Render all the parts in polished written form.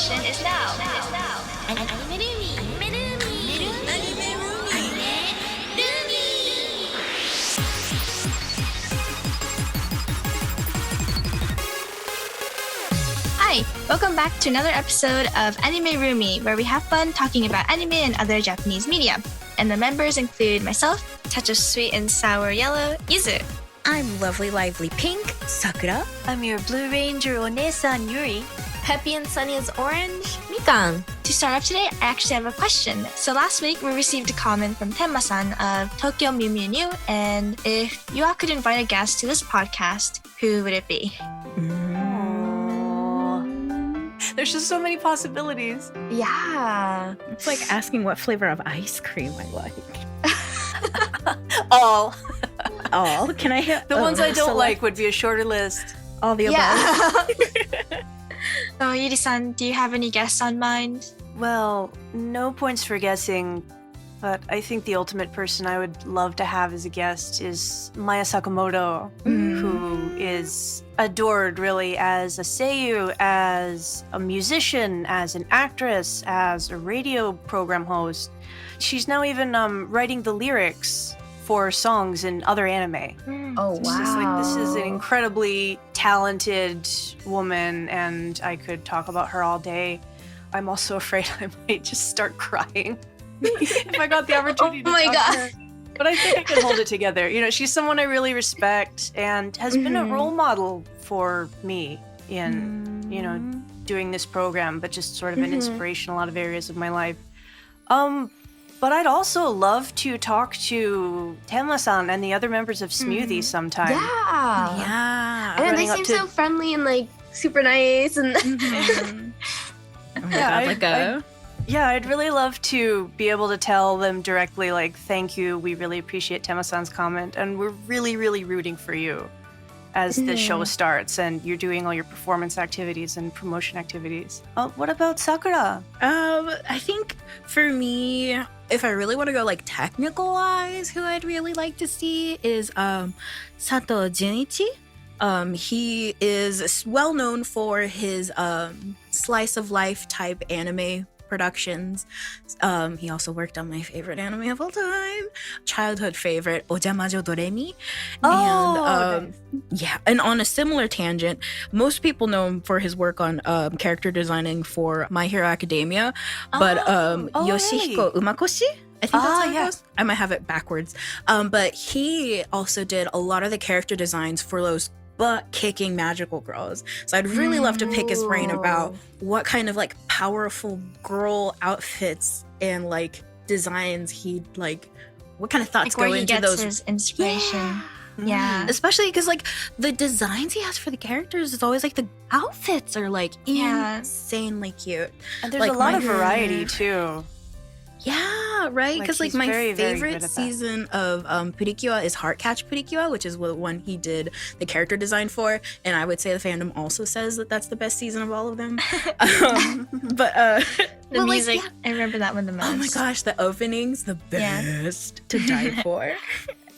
session is now. Hi, welcome back to another episode of Anime Roomy, where we have fun talking about anime and other Japanese media. And the members include myself, touch of sweet and sour yellow, Yuzu. I'm lovely, lively pink, Sakura. I'm your Blue Ranger Onesan Yuri. Peppy and sunny as orange, Mikan. To start off today, I actually have a question. So last week, we received a comment from Tenma-san of Tokyo Mew Mew New, and if you all could invite a guest to this podcast, who would it be? There's just so many possibilities. Yeah. It's like asking what flavor of ice cream I like. All. All? Can I hit The ones I don't select like would be a shorter list. all the above? Yeah. So Yuri-san, do you have any guests on mind? Well, no points for guessing, but I think the ultimate person I would love to have as a guest is Maya Sakamoto, who is adored really as a seiyuu, as a musician, as an actress, as a radio program host. She's now even writing the lyrics for songs in other anime. Oh It's just like, this is an incredibly talented woman, and I could talk about her all day. I'm also afraid I might just start crying if I got the opportunity to talk to her. But I think I can hold it together. You know, she's someone I really respect and has been a role model for me in, you know, doing this program, but just sort of an inspiration in a lot of areas of my life. But I'd also love to talk to Tenma-san and the other members of Smoothie sometime. yeah. And they Running seem up so friendly and like super nice and Oh my God, I'd really love to be able to tell them directly, like, thank you, we really appreciate Tenma-san's comment, and we're really, really rooting for you as the show starts and you're doing all your performance activities and promotion activities. What about Sakura? I think for me, if I really want to go like technical wise, who I'd really like to see is Sato Junichi. He is well known for his slice of life type anime productions. He also worked on my favorite anime of all time, childhood favorite, Ojamajo Doremi. And on a similar tangent, most people know him for his work on character designing for My Hero Academia, but Yoshihiko Umakoshi, I think that's how it goes. I might have it backwards. But he also did a lot of the character designs for those butt-kicking magical girls. So I'd really love to pick his brain about what kind of like powerful girl outfits and like designs he'd like, what kind of thoughts Like go where he into gets those. his inspiration. Yeah. Especially because like the designs he has for the characters is always like the outfits are like insanely cute. And there's Like, a lot my- of variety, too. Yeah, right. Like, Because like he's my very, very good favorite at that. season of Purikyo is Heartcatch Purikyo, which is the one he did the character design for, and I would say the fandom also says that that's the best season of all of them. The but, music, like, I remember that one the most. oh my gosh, the openings, the Yeah. best to die for.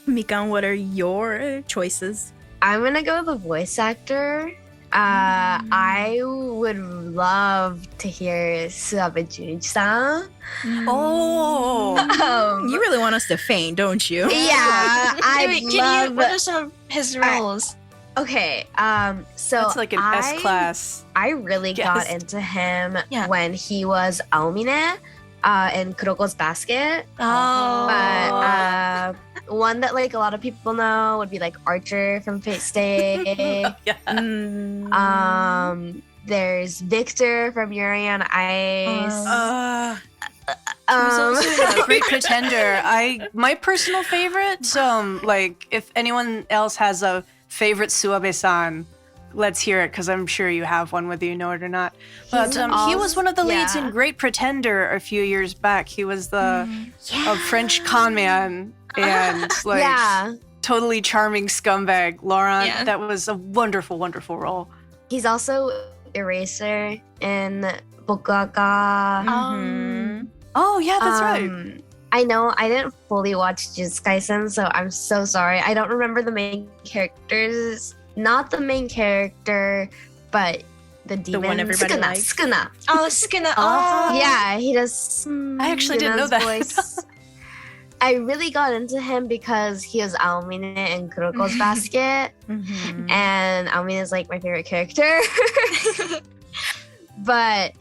Mikan, what are your choices? I'm gonna go with a voice actor. I would love to hear Suabe Junichi-san. Oh! You really want us to faint, don't you? Yeah, What are some of his roles? Okay, so That's like an S-class. I really Yes. got into him Yeah. when he was Aomine in Kuroko's Basket. Oh. But one that like a lot of people know would be like Archer from Fate Stay. Yeah. There's Victor from Yuri on Ice. He was also a Great Pretender. My personal favorite. Like, if anyone else has a favorite Suabe-san, let's hear it, because I'm sure you have one, whether you know it or not. But he was one of the leads in Great Pretender a few years back. He was the a French con man and like totally charming scumbag. Laurent, Yeah. that was a wonderful, wonderful role. He's also Eraser in Bokuaka. Oh yeah, that's right. I know I didn't fully watch Jujutsu Kaisen, so I'm so sorry. I don't remember the main characters. Not the main character, but the demon. one everybody likes. Sukuna. Oh, Sukuna. Oh. Yeah, he does. I actually didn't know that. Voice. I really got into him because he was Aomine in Kuroko's Basket, and Aomine is like my favorite character. But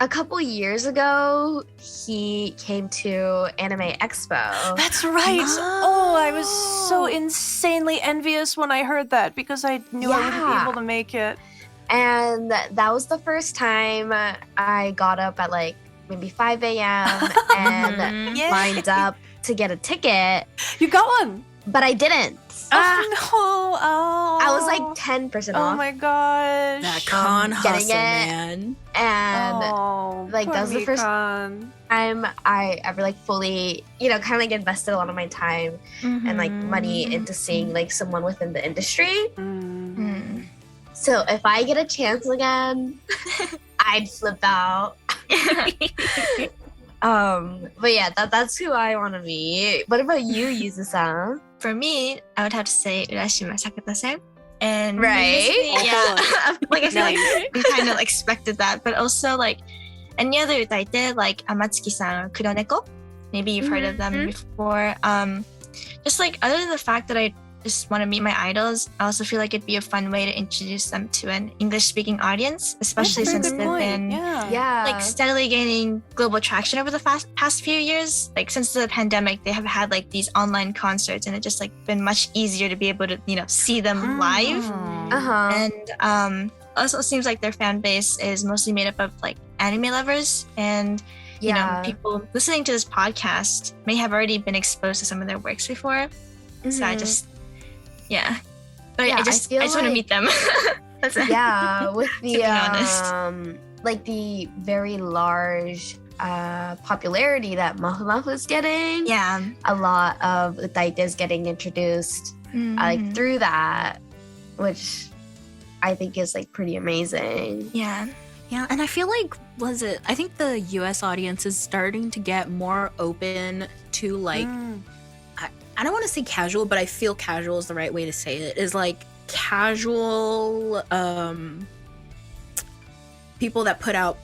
a couple years ago, he came to Anime Expo. That's right. Oh, I was so insanely envious when I heard that because I knew I wouldn't be able to make it. And that was the first time I got up at like maybe 5 a.m. and lined up to get a ticket. You got one? But I didn't. Oh, no. Oh. I was like 10% off. Oh my gosh. That con hustle, getting it. Man. And like that was the first time I ever like fully, kind of like invested a lot of my time and like money into seeing like someone within the industry. So if I get a chance again, I'd flip out. But yeah, that's who I want to be. What about you, Yuzu-san? For me, I would have to say Urashima Sakata-sen. And right? Yeah, like I feel like we kind of expected that, but also like any other utaite like Amatsuki-san or Kuroneko. Maybe you've heard of them before. Just like other than the fact that I just want to meet my idols, I also feel like it'd be a fun way to introduce them to an English-speaking audience, especially since they've been like steadily gaining global traction over the past few years. Like since the pandemic, they have had like these online concerts, and it's just like been much easier to be able to see them live. And also it seems like their fan base is mostly made up of like anime lovers, and you know, people listening to this podcast may have already been exposed to some of their works before. So I just but I just want to meet them. That's it. Yeah, with the to be honest. like the very large popularity that Mafu Mafu is getting. Yeah, a lot of utaites getting introduced like through that, which I think is like pretty amazing. Yeah, and I feel like I think the US audience is starting to get more open to like I don't want to say casual, but I feel casual is the right way to say it. Is like casual people that put out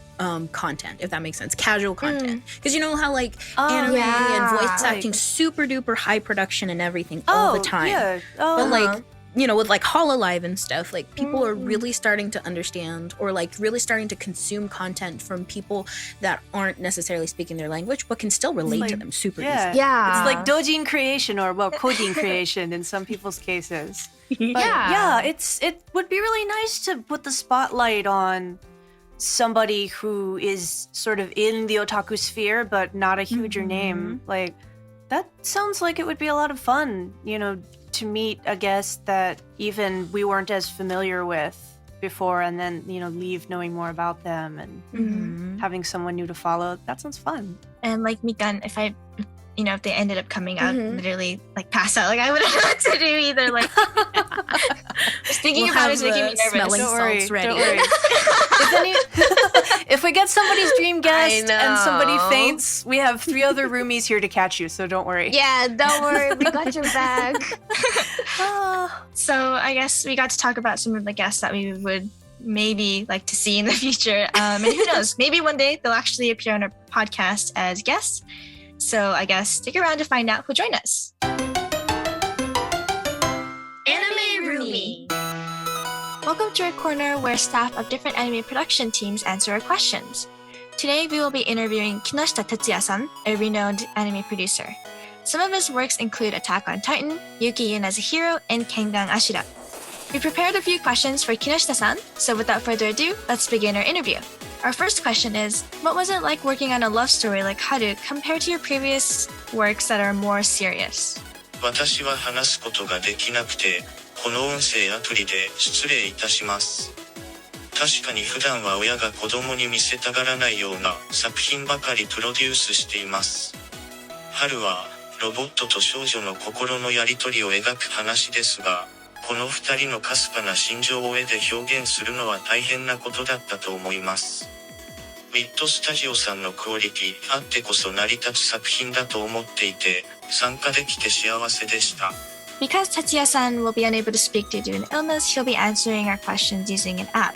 content, if that makes sense. Casual content. Because you know how like anime and voice acting super duper high production and everything all the time. But like with like Hololive and stuff, like people are really starting to understand or like really starting to consume content from people that aren't necessarily speaking their language but can still relate to them super easily. It's like doujin creation or kojin creation in some people's cases. But it would be really nice to put the spotlight on somebody who is sort of in the otaku sphere but not a huger name. Like that sounds like it would be a lot of fun, to meet a guest that even we weren't as familiar with before, and then leave knowing more about them and having someone new to follow. That sounds fun. And like Mikan, if they ended up coming out, literally like pass out, like I wouldn't know what to do either. Like just thinking about it is making me nervous. Don't worry. If we get somebody's dream guest and somebody faints, we have 3 other roomies here to catch you, so don't worry. Yeah, don't worry, we got your back. So I guess we got to talk about some of the guests that we would maybe like to see in the future. And who knows, maybe one day they'll actually appear on our podcast as guests. So I guess stick around to find out who'll join us. Anime Roomy. Welcome to our corner where staff of different anime production teams answer our questions. Today we will be interviewing Kinoshita Tetsuya-san, a renowned anime producer. Some of his works include Attack on Titan, Yuki-in as a Hero, and Kengan Ashura. We prepared a few questions for Kinoshita-san, so without further ado, let's begin our interview. Our first question is, what was it like working on a love story like Haru compared to your previous works that are more serious? 私は話すことができなくて、この音声アプリで失礼いたします。確かに普段は親が子供に見せたがらないような作品ばかりプロデュースしています。春はロボットと少女の心のやりとりを描く話ですが、この二人のかすかな心情を絵で表現するのは大変なことだったと思います。ウィットスタジオさんのクオリティあってこそ成り立つ作品だと思っていて、参加できて幸せでした。Because Tetsuya-san will be unable to speak due to an illness, he'll be answering our questions using an app.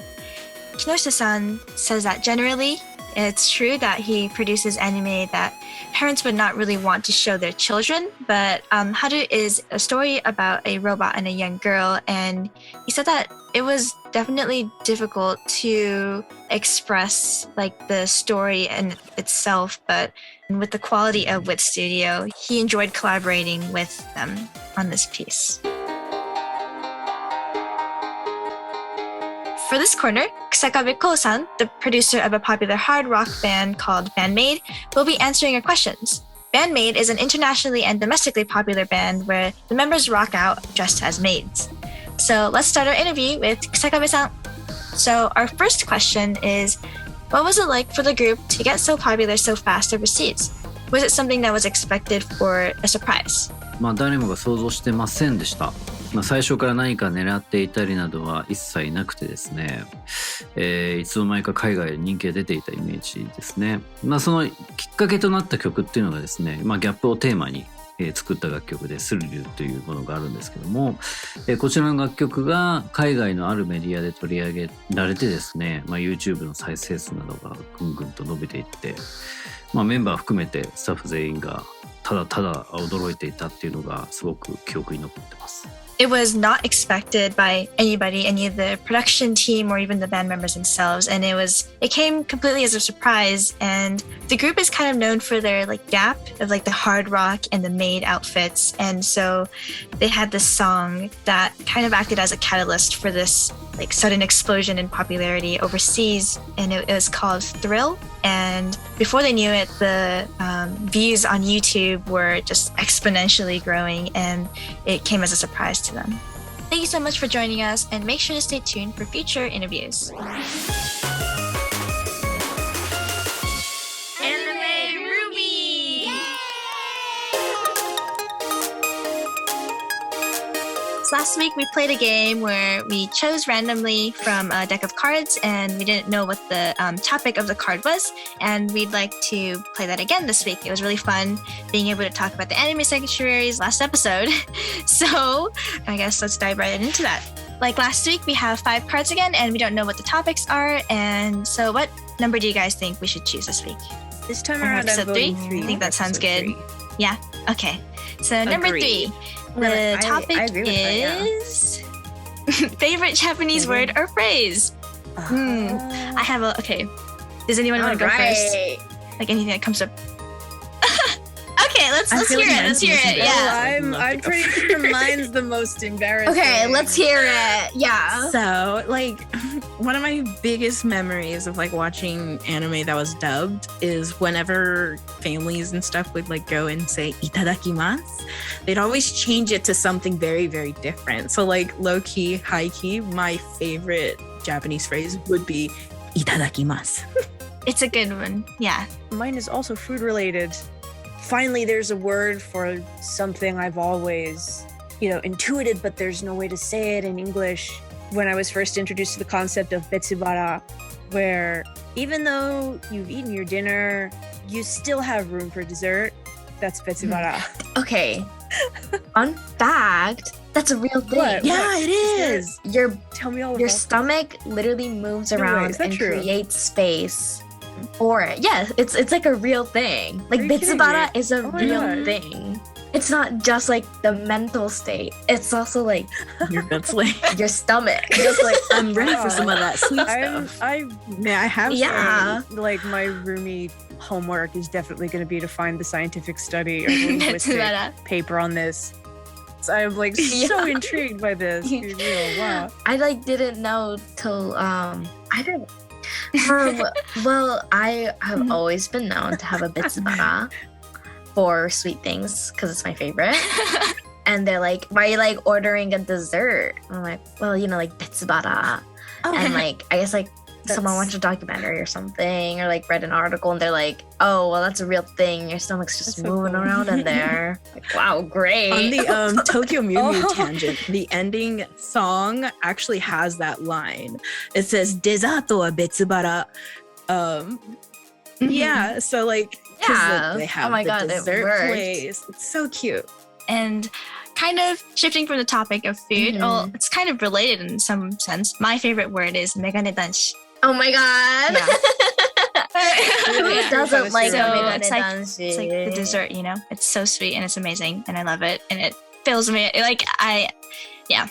Kinoshita-san says that generally it's true that he produces anime that parents would not really want to show their children, but Haru is a story about a robot and a young girl, and he said that it was definitely difficult to express like the story in itself, but with the quality of Wit Studio, he enjoyed collaborating with them on this piece. For this corner, Kusakabe Ko-san, the producer of a popular hard rock band called BAND-MAID, will be answering your questions. BAND-MAID is an internationally and domestically popular band where the members rock out dressed as maids. So let's start our interview with Kusakabe-san. So our first question is, what was it like for the group to get so popular so fast overseas? Was it something that was expected or a surprise? 誰もが想像してませんでした。最初から何か狙っていたりなどは一切なくてですね、いつの間にか海外で人気が出ていたイメージですね。そのきっかけとなった曲っていうのがですね、ギャップをテーマに作った楽曲でスリルというものがあるんですけども、こちらの楽曲が海外のあるメディアで取り上げられてですね、YouTube の再生数などがぐんぐんと伸びていって、メンバー含めてスタッフ全員がただただ驚いていたっていうのがすごく記憶に残ってます。It was not expected by anybody, any of the production team or even the band members themselves, and it came completely as a surprise. And the group is kind of known for their like gap of like the hard rock and the maid outfits, and so they had this song that kind of acted as a catalyst for this like sudden explosion in popularity overseas, and it was called Thrill. And before they knew it, the views on YouTube were just exponentially growing, and it came as a surprise to them. Thank you so much for joining us, and make sure to stay tuned for future interviews. Anime Roomy! So last week we played a game where we chose randomly from a deck of cards, and we didn't know what the topic of the card was, and we'd like to play that again this week. It was really fun being able to talk about the anime sanctuaries last episode. So I guess let's dive right into that. Like last week, we have 5 cards again, and we don't know what the topics are. And so what number do you guys think we should choose this week? This time around, I'm voting 3. I think that sounds good. 3. Yeah, okay. So number 3. The topic is favorite Japanese word or phrase. I have okay. Does anyone want to go first? Like anything that comes up. Okay, let's hear it. Let's hear it. Yeah. I'm pretty sure mine's the most embarrassing. Okay, let's hear it. Yeah. So, like, one of my biggest memories of like watching anime that was dubbed is whenever families and stuff would like go and say itadakimasu, they'd always change it to something very, very different. So like low key, high key, my favorite Japanese phrase would be itadakimasu. It's a good one. Yeah. Mine is also food related. Finally, there's a word for something I've always, intuited, but there's no way to say it in English. When I was first introduced to the concept of betsubara, where even though you've eaten your dinner, you still have room for dessert. That's betsubara. Okay. Fun fact, that's a real thing. What? Yeah, it is. Tell me all about your stomach literally moves around and creates space for it. Yeah, it's like a real thing. Like betsubara is a real thing. It's not just like the mental state. It's also like your stomach. Just like I'm ready for some of that sweet stuff. May I have some? Like my Roomy homework is definitely going to be to find the scientific study or linguistic paper on this. So I'm like so intrigued by this. Wow. I like didn't know till I didn't. Well, I have always been known to have a betsubara for sweet things because it's my favorite. And they're like, why are you like ordering a dessert? I'm like, well, like betsubara. And like, I guess like someone watched a documentary or something, or like read an article, and they're like, oh, well, that's a real thing. Your stomach's just moving around in there. Like, wow, great. On the Tokyo Mew Mew tangent, the ending song actually has that line. It says, "Desato wa betsubara." Yeah, so like, yeah, they have the dessert place. It's so cute. And kind of shifting from the topic of food, well, it's kind of related in some sense. My favorite word is megane danshi. Oh my god. Who Yeah. doesn't like So whodome it's like- danshi? It's like the dessert, you know? It's so sweet and it's amazing and I love it. And it fills me, like, yeah.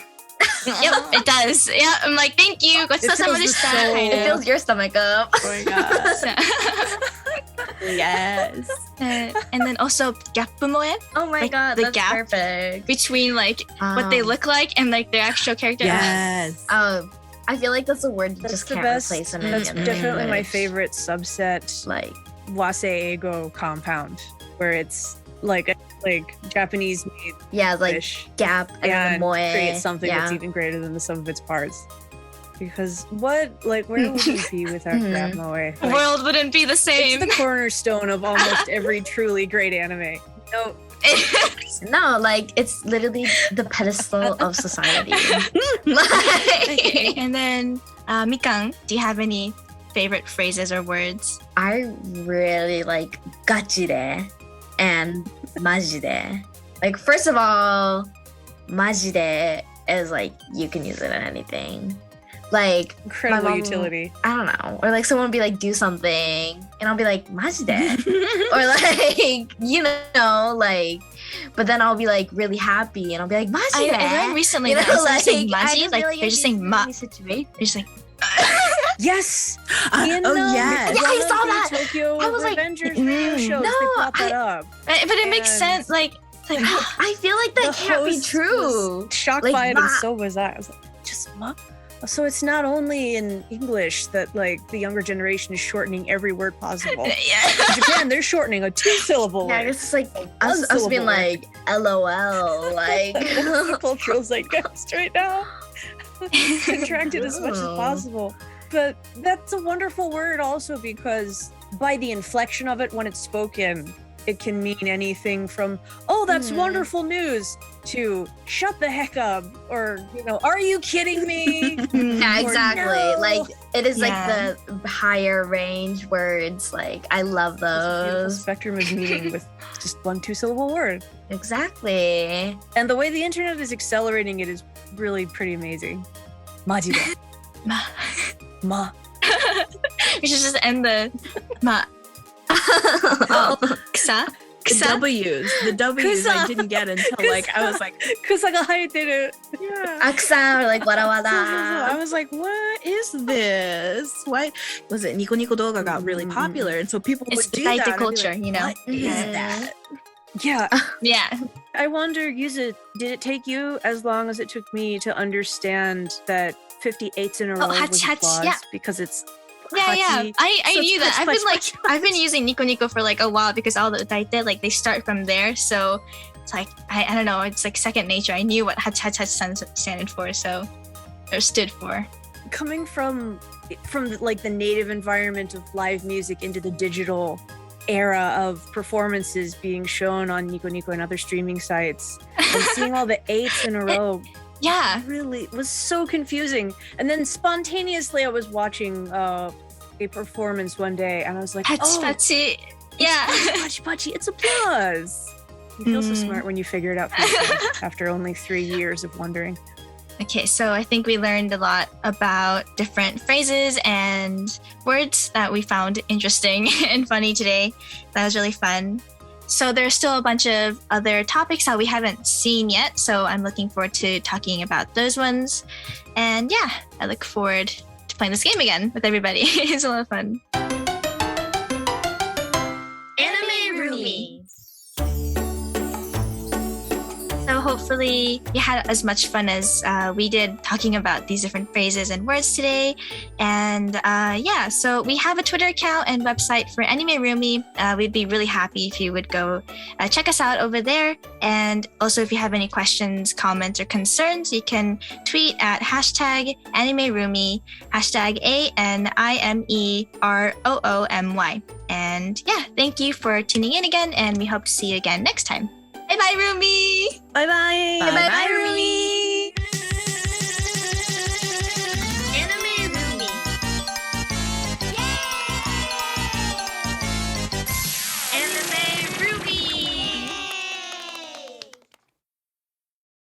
Yep, it does. Yeah, I'm like, thank you. fills the soul. It fills your stomach up. Oh my god. Yes. And then also gap moe Oh my Like, god, the that's gap perfect. between like what they look like and like their actual character. Yes. I feel like that's a word you That's just the can't best. replace in That's any definitely my language. favorite subset. Like, Wasei-eigo compound, where it's like Japanese made yeah, like fish gap and then and the moe. create something yeah. that's even greater than the sum of its parts. Because where would we be without Mhm. Grab Moe? The world wouldn't be the It's same. the cornerstone of almost every truly great anime. No, No, like it's literally the pedestal of society. Okay, and then Mikan, do you have any favorite phrases or words? I really like gachide and majide. Like, first of all, majide is like you can use it in anything. Like, incredible mom- utility. I don't know. Or like someone will be like, do something. And I'll be like, majide. Or like, you know, like, but then I'll be like really happy and I'll be like, majide. I learned recently You know, that instead of saying I maji, just like feel they're just saying ma. They're just like, Yes. Oh In, yes. Yeah, I one saw of the that. Tokyo I was like, Revengers radio shows. no, they brought that up. but it makes And- sense. Like, it's like I feel like that The can't be host true. was shocked Like, by it, and ma. so was I. I was like, just ma. So it's not only in English that like the younger generation is shortening every word possible. yeah. In Japan, they're shortening a 2-syllable Yeah, I word. guess it's like us One-syllable being word. like LOL, like That's the cultural zeitgeist right now. Contract it as much as Oh. possible. But that's a wonderful word also because by the inflection of it when it's spoken, it can mean anything from, oh, that's Mhm. wonderful news, to shut the heck up, or, you know, are you kidding me? yeah, Or exactly. no. Like it is Yeah. like the higher range words. Like I love There's a beautiful those. spectrum of meaning with just one 2-syllable word. Exactly. And the way the internet is accelerating it is really pretty amazing. Majide. Ma. Ma. We should just end the ma. Oh, ksa. The Ksa. W's. The W's I didn't get until like I was like, Yeah. Aksan or like wada I wada. was like, what is this? Why was it Nico Nico Doga got really popular and so people It's would do the that. Taite and I'd be culture, like, you know? What is Mhm. that? Yeah. Yeah. I wonder, Yuzu, did it take you as long as it took me to understand that 58s in a row was hachi, applause? yeah. Because it's Yeah, yeah. hachi. I So knew that. touch, I've been touch, like touch, I've been using Nico Nico for like a while because all the utaite like they start from there. So it's like I don't know, it's like second nature. I knew what hach standed for, so or stood for. Coming from like the native environment of live music into the digital era of performances being shown on Nico Nico and other streaming sites and seeing all the 8s in a row Yeah. really was so confusing. And then spontaneously I was watching a performance one day and I was like, Hachi oh, hachi. Yeah. Pachi Pachi, it's applause. You feel so Hmm. smart when you figure it out for yourself after only 3 years of wondering. Okay, so I think we learned a lot about different phrases and words that we found interesting and funny today. That was really fun. So there's still a bunch of other topics that we haven't seen yet, so I'm looking forward to talking about those ones. And yeah, I look forward to playing this game again with everybody. It's a lot of fun. Anime Roomy. So hopefully you had as much fun as we did talking about these different phrases and words today. And yeah, so we have a Twitter account and website for Anime Roomy. We'd be really happy if you would go check us out over there. And also if you have any questions, comments, or concerns, you can tweet at hashtag Anime Roomy, hashtag ANIMEROOMY. And yeah, thank you for tuning in again, and we hope to see you again next time. Bye bye, Roomy! Bye bye. Bye bye, Roomy.